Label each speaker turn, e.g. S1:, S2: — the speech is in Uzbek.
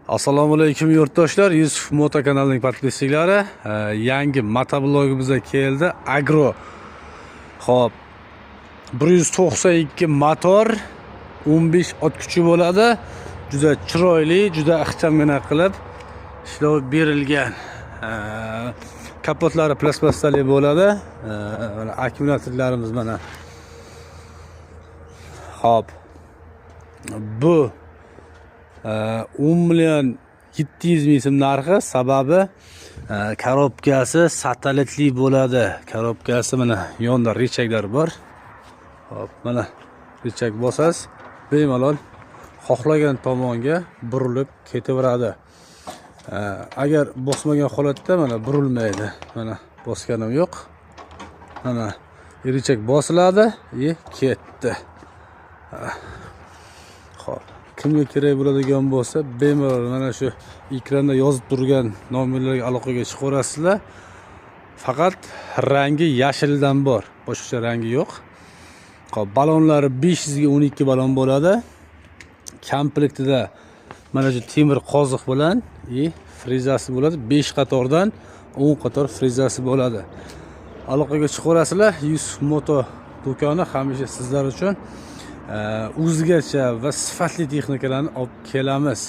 S1: Assalomu alaykum yurtdoshlar, Yusuf Moto kanalining podpischiklari. Yangi motoblogimizga keldi. Agro. Xo'p. 192 motor, 15 ot kuchi bo'ladi. Juda chiroyli, juda ixchamgina qilib ishlov berilgan. Kapotlari plastmasali bo'ladi. Mana akkumulyatorlarimiz mana. Xo'p. Bu 10 million 700 ming so'm narxi, sababi korobkasi satelitli bo'ladi. Korobkasi mana yonda rechaklar bor. Hop, mana rechak bosasiz, bemalol xohlagan tomonga burilib ketaveradi. Agar bosmagan holatda mana burilmaydi. Mana bosganim yo'q. Mana rechak bosiladi, ketdi. Xo'p. Kimga kerak bo'ladigan bo'lsa, bemalol mana shu ekranda yozib turgan nomerlarga aloqaga chiqaverasizlar. Faqat rangi yashildan bor, boshqa rangi yo'q. Xo'p, balonlari 500 ga 12 balon bo'ladi. Komplektida mana shu temir qoziq bilan frezasi bo'ladi. 5 qatordan 10 qator frezasi bo'ladi. Aloqaga chiqaverasizlar. Yusuf Moto do'koni hamisha sizlar uchun o'zgacha va sifatli texnikalarni olib kelamiz.